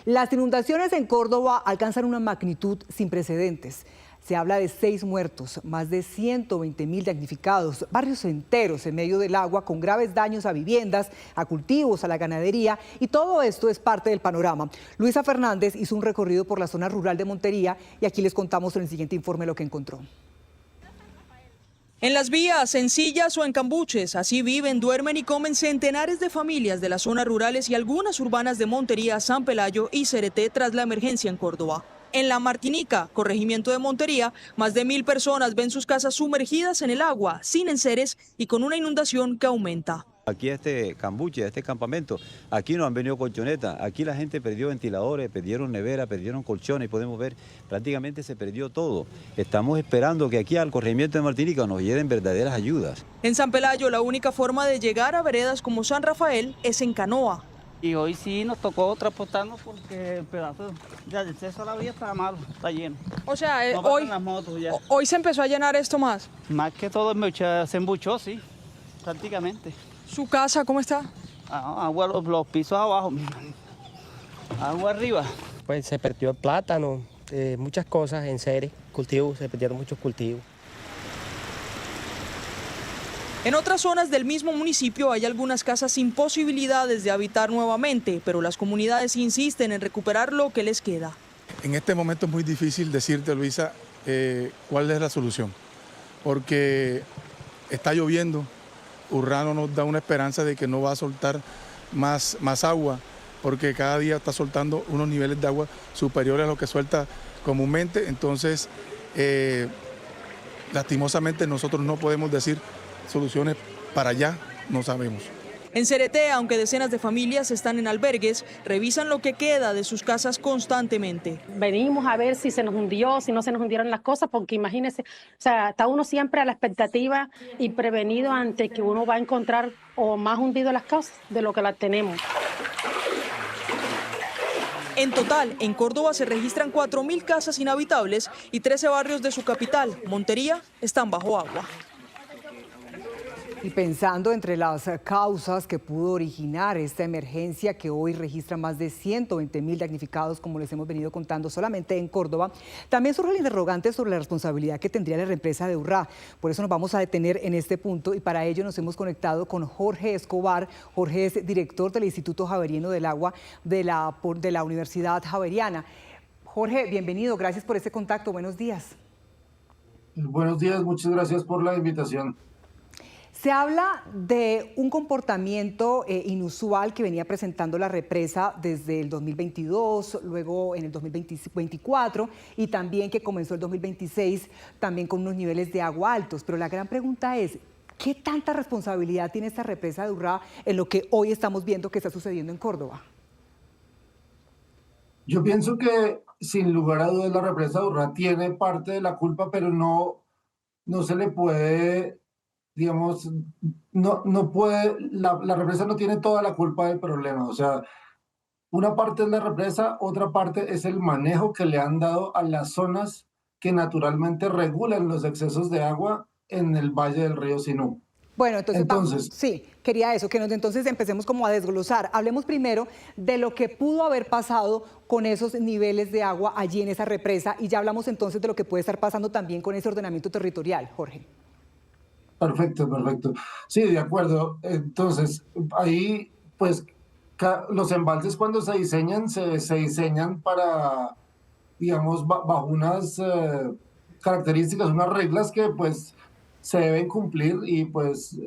Las inundaciones en Córdoba alcanzan una magnitud sin precedentes. Se habla de 6 muertos, más de 120.000 damnificados, barrios enteros en medio del agua con graves daños a viviendas, a cultivos, a la ganadería, y todo esto es parte del panorama. Luisa Fernández hizo un recorrido por la zona rural de Montería y aquí les contamos en el siguiente informe lo que encontró. En las vías, en sillas o en cambuches, así viven, duermen y comen centenares de familias de las zonas rurales y algunas urbanas de Montería, San Pelayo y Cereté tras la emergencia en Córdoba. En La Martinica, corregimiento de Montería, más de 1.000 personas ven sus casas sumergidas en el agua, sin enseres y con una inundación que aumenta. Aquí este cambuche, este campamento, aquí no han venido colchonetas, aquí la gente perdió ventiladores, perdieron nevera, perdieron colchones, podemos ver, prácticamente se perdió todo. Estamos esperando que aquí al corregimiento de Martinica nos lleguen verdaderas ayudas. En San Pelayo, la única forma de llegar a veredas como San Rafael es en canoa. Y hoy sí nos tocó transportarnos porque el pedazo de acceso a la vía está malo, está lleno. O sea, no hoy, las motos ya. Hoy se empezó a llenar esto más. Más que todo se embuchó, sí, prácticamente. ¿Su casa cómo está? Agua, los pisos abajo, agua arriba. Pues se perdió el plátano, muchas cosas, enseres, cultivos, se perdieron muchos cultivos. En otras zonas del mismo municipio hay algunas casas sin posibilidades de habitar nuevamente, pero las comunidades insisten en recuperar lo que les queda. En este momento es muy difícil decirte, Luisa, cuál es la solución, porque está lloviendo, Urrá nos da una esperanza de que no va a soltar más agua, porque cada día está soltando unos niveles de agua superiores a lo que suelta comúnmente, entonces lastimosamente nosotros no podemos decir soluciones para allá, no sabemos. En Cereté, aunque decenas de familias están en albergues, revisan lo que queda de sus casas constantemente. Venimos a ver si se nos hundió, si no se nos hundieron las cosas, porque imagínense, o sea, está uno siempre a la expectativa y prevenido ante que uno va a encontrar o más hundido las casas de lo que las tenemos. En total, en Córdoba se registran 4.000 casas inhabitables y 13 barrios de su capital, Montería, están bajo agua. Y pensando entre las causas que pudo originar esta emergencia que hoy registra más de 120.000 damnificados, como les hemos venido contando solamente en Córdoba, también surge el interrogante sobre la responsabilidad que tendría la represa de Urrá. Por eso nos vamos a detener en este punto y para ello nos hemos conectado con Jorge Escobar. Jorge es director del Instituto Javeriano del Agua de la Universidad Javeriana. Jorge, bienvenido, gracias por este contacto, buenos días. Buenos días, muchas gracias por la invitación. Se habla de un comportamiento inusual que venía presentando la represa desde el 2022, luego en el 2024 y también que comenzó el 2026 también con unos niveles de agua altos. Pero la gran pregunta es, ¿qué tanta responsabilidad tiene esta represa de Urrá en lo que hoy estamos viendo que está sucediendo en Córdoba? Yo pienso que sin lugar a dudas la represa de Urrá tiene parte de la culpa, pero no se le puede... digamos, no puede, la represa no tiene toda la culpa del problema. O sea, una parte es la represa, otra parte es el manejo que le han dado a las zonas que naturalmente regulan los excesos de agua en el valle del río Sinú. Bueno, entonces sí, quería eso, que entonces empecemos como a desglosar. Hablemos primero de lo que pudo haber pasado con esos niveles de agua allí en esa represa y ya hablamos entonces de lo que puede estar pasando también con ese ordenamiento territorial, Jorge. Perfecto, perfecto. Sí, de acuerdo. Entonces, ahí, pues, los embalses cuando se diseñan, se diseñan para, digamos, bajo unas características, unas reglas que, pues, se deben cumplir y, pues,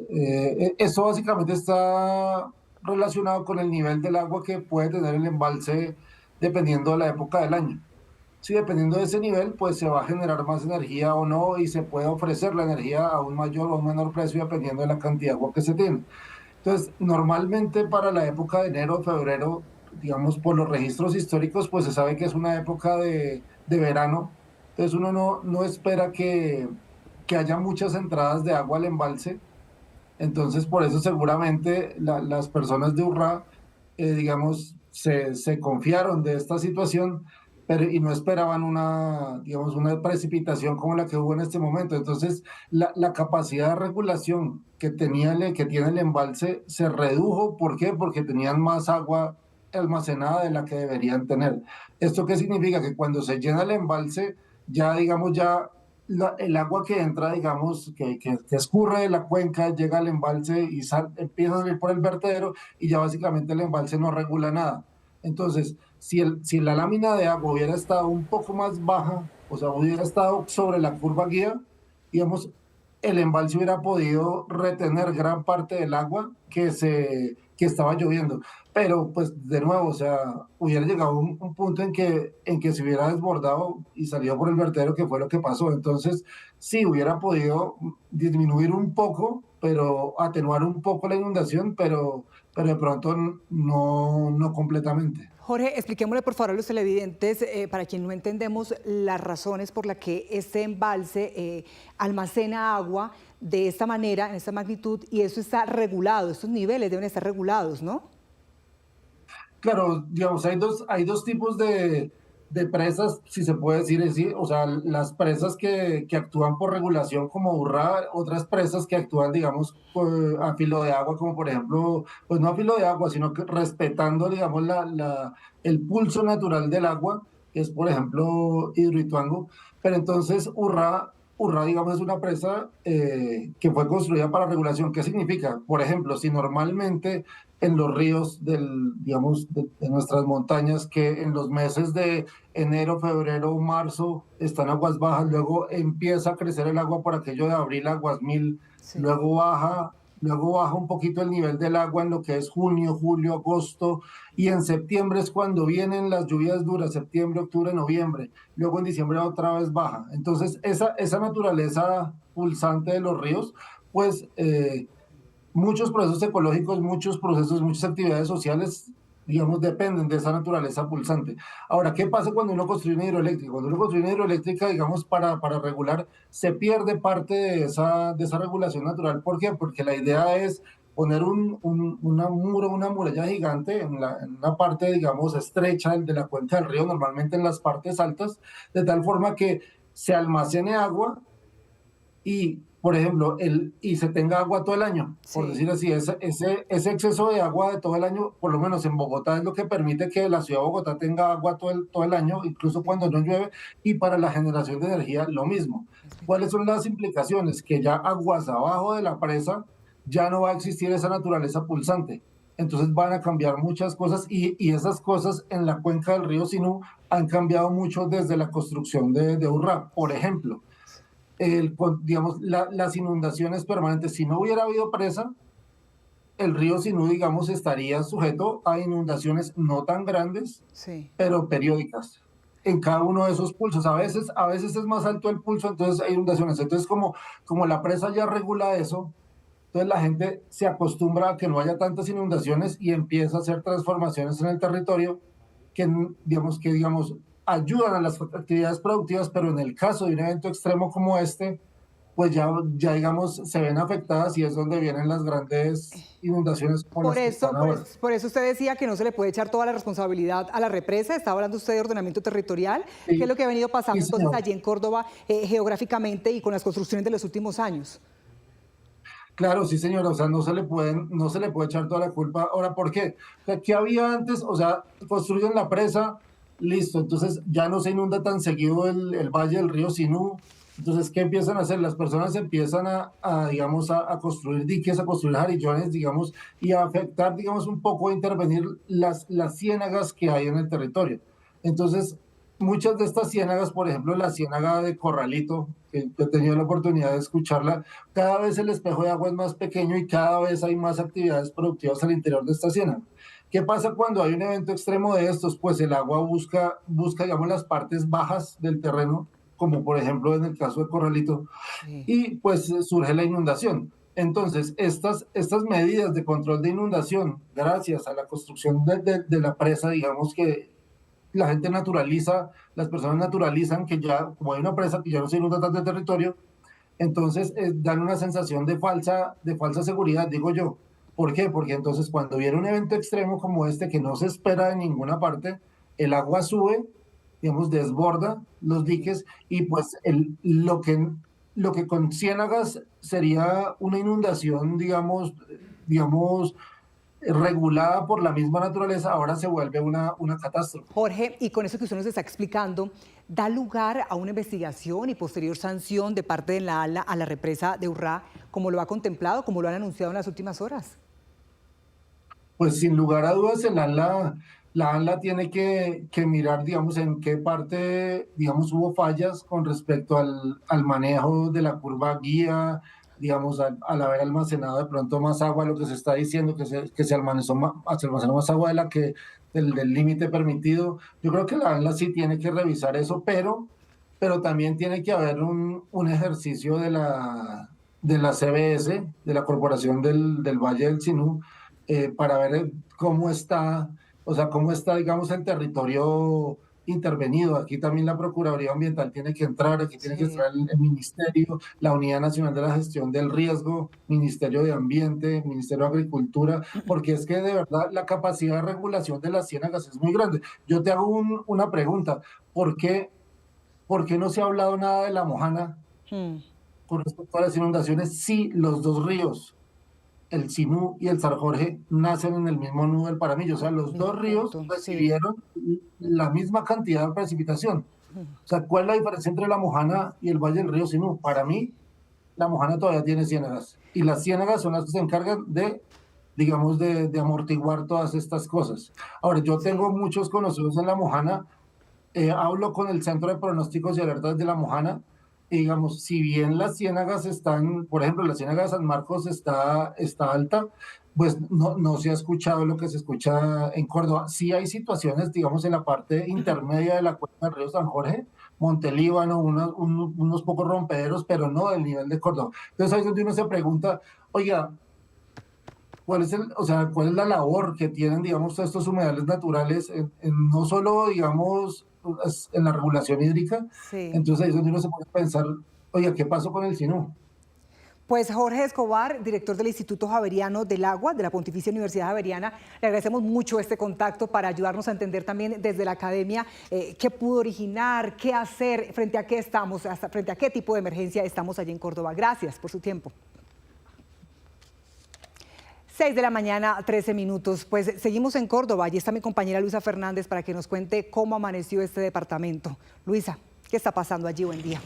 eso básicamente está relacionado con el nivel del agua que puede tener el embalse dependiendo de la época del año. Sí, dependiendo de ese nivel, pues se va a generar más energía o no y se puede ofrecer la energía a un mayor o un menor precio dependiendo de la cantidad de agua que se tiene. Entonces, normalmente para la época de enero, febrero, digamos, por los registros históricos, pues se sabe que es una época de verano. Entonces uno no espera que haya muchas entradas de agua al embalse. Entonces, por eso seguramente las personas de Urrá, digamos, se confiaron de esta situación, y no esperaban digamos, una precipitación como la que hubo en este momento. Entonces, la capacidad de regulación que tiene el embalse se redujo. ¿Por qué? Porque tenían más agua almacenada de la que deberían tener. ¿Esto qué significa? Que cuando se llena el embalse, ya digamos, el agua que entra, digamos, que escurre de la cuenca, llega al embalse y empieza a salir por el vertedero y ya básicamente el embalse no regula nada. Entonces, si la lámina de agua hubiera estado un poco más baja, o sea, hubiera estado sobre la curva guía, digamos, el embalse hubiera podido retener gran parte del agua que estaba lloviendo. Pero, pues, de nuevo, o sea, hubiera llegado un punto en que se hubiera desbordado y salido por el vertedero, que fue lo que pasó. Entonces, sí, hubiera podido disminuir un poco, pero atenuar un poco la inundación, pero de pronto no completamente. Jorge, expliquémosle por favor a los televidentes, para quien no entendemos las razones por las que este embalse almacena agua de esta manera, en esta magnitud, y eso está regulado, estos niveles deben estar regulados, ¿no? Claro, digamos, hay dos tipos de presas, si se puede decir así, o sea, las presas que actúan por regulación como Urrá, otras presas que actúan, digamos, a filo de agua, como por ejemplo, pues no a filo de agua, sino que respetando, digamos, el pulso natural del agua, que es, por ejemplo, Hidroituango. Pero entonces Urrá, digamos, es una presa que fue construida para regulación. ¿Qué significa? Por ejemplo, si normalmente en los ríos digamos, de nuestras montañas, que en los meses de enero, febrero, marzo están aguas bajas, luego empieza a crecer el agua por aquello de abril, aguas mil, Sí. luego baja un poquito el nivel del agua en lo que es junio, julio, agosto, y en septiembre es cuando vienen las lluvias duras, septiembre, octubre, noviembre, luego en diciembre otra vez baja. Entonces, esa naturaleza pulsante de los ríos, pues muchos procesos ecológicos, muchos procesos, muchas actividades sociales, digamos, dependen de esa naturaleza pulsante. Ahora, ¿qué pasa cuando uno construye una hidroeléctrica? Cuando uno construye una hidroeléctrica, digamos, para regular, se pierde parte de esa regulación natural. ¿Por qué? Porque la idea es poner una muralla gigante en una parte, digamos, estrecha de la cuenca del río, normalmente en las partes altas, de tal forma que se almacene agua y, por ejemplo, y se tenga agua todo el año, por Sí. decir así, ese exceso de agua de todo el año, por lo menos en Bogotá, es lo que permite que la ciudad de Bogotá tenga agua todo el año, incluso cuando no llueve, y para la generación de energía lo mismo. ¿Cuáles son las implicaciones? Que ya aguas abajo de la presa ya no va a existir esa naturaleza pulsante. Entonces van a cambiar muchas cosas y esas cosas en la cuenca del río Sinú han cambiado mucho desde la construcción de Urrá. Por ejemplo, digamos, las inundaciones permanentes. Si no hubiera habido presa, el río Sinú, digamos, estaría sujeto a inundaciones no tan grandes, Sí. pero periódicas en cada uno de esos pulsos. A veces es más alto el pulso, entonces hay inundaciones. Entonces, como la presa ya regula eso, entonces la gente se acostumbra a que no haya tantas inundaciones y empieza a hacer transformaciones en el territorio digamos, ayudan a las actividades productivas, pero en el caso de un evento extremo como este, pues ya digamos, se ven afectadas y es donde vienen las grandes inundaciones como las que están ahora. Por eso usted decía que no se le puede echar toda la responsabilidad a la represa. Estaba hablando usted de ordenamiento territorial. Sí. ¿Qué es lo que ha venido pasando Sí, entonces señor. allí en Córdoba geográficamente y con las construcciones de los últimos años? Claro, sí, señora, o sea, no se le puede echar toda la culpa. Ahora, ¿por qué? O sea, ¿qué había antes? O sea, construyen la presa, listo, entonces ya no se inunda tan seguido el valle del río Sinú. Entonces, ¿qué empiezan a hacer? Las personas empiezan digamos, a construir diques, a construir jarillones, digamos, y a afectar, digamos, un poco, a intervenir las ciénagas que hay en el territorio. Entonces, muchas de estas ciénagas, por ejemplo, la ciénaga de Corralito, que he tenido la oportunidad de escucharla, cada vez el espejo de agua es más pequeño y cada vez hay más actividades productivas al interior de esta ciénaga. ¿Qué pasa cuando hay un evento extremo de estos? Pues el agua busca, digamos, las partes bajas del terreno, como por ejemplo en el caso de Corralito, Sí. y pues surge la inundación. Entonces, estas medidas de control de inundación, gracias a la construcción de la presa, digamos que la gente naturaliza, las personas naturalizan que ya, como hay una presa que ya no se inunda tanto el territorio, entonces dan una sensación de falsa seguridad, digo yo. ¿Por qué? Porque entonces cuando viene un evento extremo como este que no se espera de ninguna parte, el agua sube, digamos, desborda los diques y pues lo que con ciénagas sería una inundación, digamos, regulada por la misma naturaleza, ahora se vuelve una catástrofe. Jorge, y con eso que usted nos está explicando, ¿da lugar a una investigación y posterior sanción de parte de la ANLA a la represa de Urrá, como lo ha contemplado, como lo han anunciado en las últimas horas? Pues sin lugar a dudas, la ANLA tiene que mirar, digamos, en qué parte, digamos, hubo fallas con respecto al manejo de la curva guía, digamos, al haber almacenado de pronto más agua, lo que se está diciendo, que se almacenó más agua del límite permitido. Yo creo que la ANLA sí tiene que revisar eso, pero también tiene que haber un ejercicio de la CBS, de la Corporación del Valle del Sinú, para ver cómo está, digamos, el territorio intervenido. Aquí también la Procuraduría Ambiental tiene que entrar, aquí tiene que entrar el Ministerio, la Unidad Nacional de la Gestión del Riesgo, Ministerio de Ambiente, Ministerio de Agricultura, porque es que de verdad la capacidad de regulación de las ciénagas es muy grande. Yo te hago una pregunta, ¿por qué no se ha hablado nada de la Mojana con respecto a las inundaciones si los dos ríos, el Sinú y el Sar Jorge, nacen en el mismo nudo del Paramillo? O sea, los dos ríos recibieron la misma cantidad de precipitación. O sea, ¿cuál es la diferencia entre la Mojana y el Valle del Río Sinú? Para mí, la Mojana todavía tiene ciénagas. Y las ciénagas son las que se encargan de, digamos, de amortiguar todas estas cosas. Ahora, yo tengo muchos conocidos en la Mojana, hablo con el Centro de Pronósticos y Alertas de la Mojana, y digamos, si bien las ciénagas están, por ejemplo, la ciénaga de San Marcos está alta, pues no se ha escuchado lo que se escucha en Córdoba. Sí hay situaciones, digamos, en la parte intermedia de la cuenca del río San Jorge, Montelíbano, unos pocos rompederos, pero no del nivel de Córdoba. Entonces ahí es donde uno se pregunta, oiga, ¿cuál es la labor que tienen, digamos, estos humedales naturales en no solo, digamos, en la regulación hídrica? Sí. Entonces ahí es donde uno se puede pensar, oye, ¿qué pasó con el Sinú? Pues Jorge Escobar, director del Instituto Javeriano del Agua, de la Pontificia Universidad Javeriana, le agradecemos mucho este contacto para ayudarnos a entender también desde la academia qué pudo originar, qué hacer, frente a qué estamos, frente a qué tipo de emergencia estamos allí en Córdoba. Gracias por su tiempo. 6 de la mañana, 13 minutos. Pues seguimos en Córdoba. Allí está mi compañera Luisa Fernández para que nos cuente cómo amaneció este departamento. Luisa, ¿qué está pasando allí? Buen día.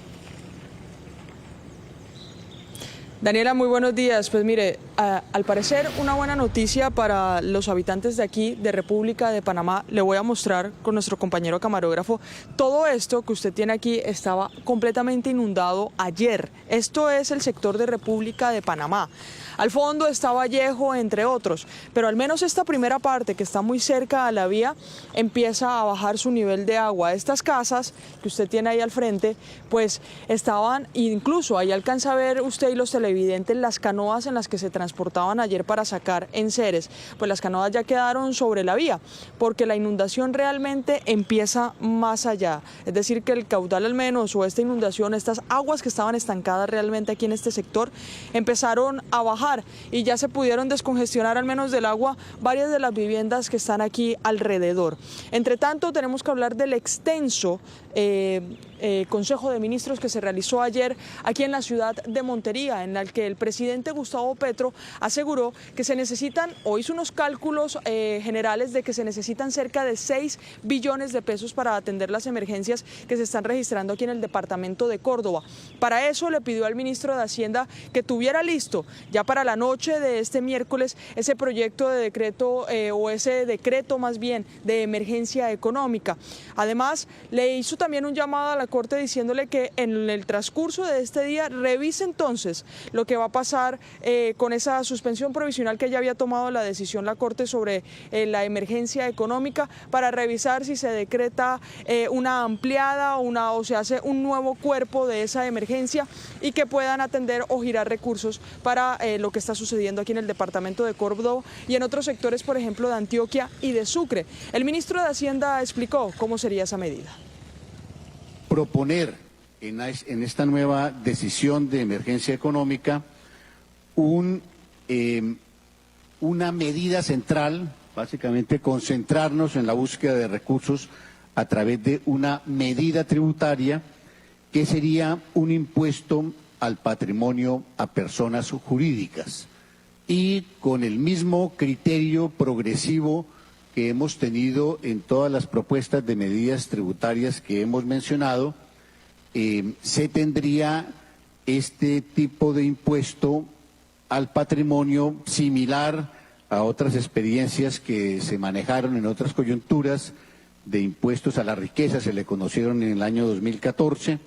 Daniela, muy buenos días. Pues mire, al parecer una buena noticia para los habitantes de aquí, de República de Panamá. Le voy a mostrar con nuestro compañero camarógrafo. Todo esto que usted tiene aquí estaba completamente inundado ayer. Esto es el sector de República de Panamá. Al fondo está Vallejo, entre otros, pero al menos esta primera parte, que está muy cerca a la vía, empieza a bajar su nivel de agua. Estas casas que usted tiene ahí al frente, pues estaban, incluso ahí alcanza a ver usted y los televidentes las canoas en las que se transportaban ayer para sacar enseres. Pues las canoas ya quedaron sobre la vía, porque la inundación realmente empieza más allá. Es decir, que el caudal al menos, o esta inundación, estas aguas que estaban estancadas realmente aquí en este sector, empezaron a bajar y ya se pudieron descongestionar al menos del agua varias de las viviendas que están aquí alrededor. Entre tanto, tenemos que hablar del extenso Consejo de Ministros que se realizó ayer aquí en la ciudad de Montería, en el que el presidente Gustavo Petro aseguró que se necesitan, o hizo unos cálculos generales de que se necesitan cerca de 6 billones de pesos para atender las emergencias que se están registrando aquí en el departamento de Córdoba. Para eso le pidió al ministro de Hacienda que tuviera listo ya para la noche de este miércoles ese proyecto de decreto o ese decreto más bien de emergencia económica. Además, le hizo también un llamado a la Corte diciéndole que en el transcurso de este día revise entonces lo que va a pasar con esa suspensión provisional que ya había tomado la decisión la Corte sobre la emergencia económica, para revisar si se decreta una ampliada o se hace un nuevo cuerpo de esa emergencia y que puedan atender o girar recursos para lo que está sucediendo aquí en el departamento de Córdoba y en otros sectores, por ejemplo, de Antioquia y de Sucre. El ministro de Hacienda explicó cómo sería esa medida. Proponer en esta nueva decisión de emergencia económica una medida central, básicamente concentrarnos en la búsqueda de recursos a través de una medida tributaria que sería un impuesto al patrimonio a personas jurídicas. y con el mismo criterio progresivo que hemos tenido en todas las propuestas de medidas tributarias que hemos mencionado, se tendría este tipo de impuesto al patrimonio similar a otras experiencias que se manejaron en otras coyunturas de impuestos a la riqueza, se le conocieron en el año 2014.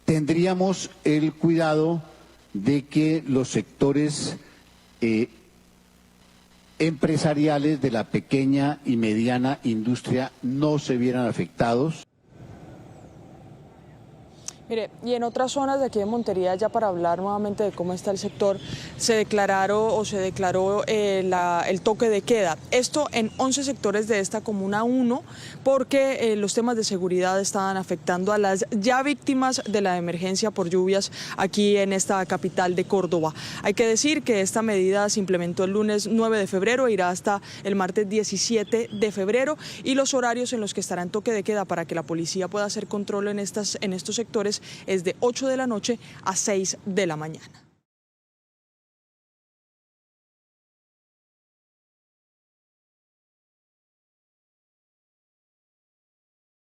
Tendríamos el cuidado de que los sectores empresariales de la pequeña y mediana industria no se vieran afectados. Mire, y en otras zonas de aquí de Montería, ya para hablar nuevamente de cómo está el sector, se declaró el toque de queda. Esto en 11 sectores de esta Comuna 1, porque los temas de seguridad estaban afectando a las ya víctimas de la emergencia por lluvias aquí en esta capital de Córdoba. Hay que decir que esta medida se implementó el lunes 9 de febrero, irá hasta el martes 17 de febrero, y los horarios en los que estará en toque de queda para que la policía pueda hacer control en estos sectores es de 8 de la noche a 6 de la mañana.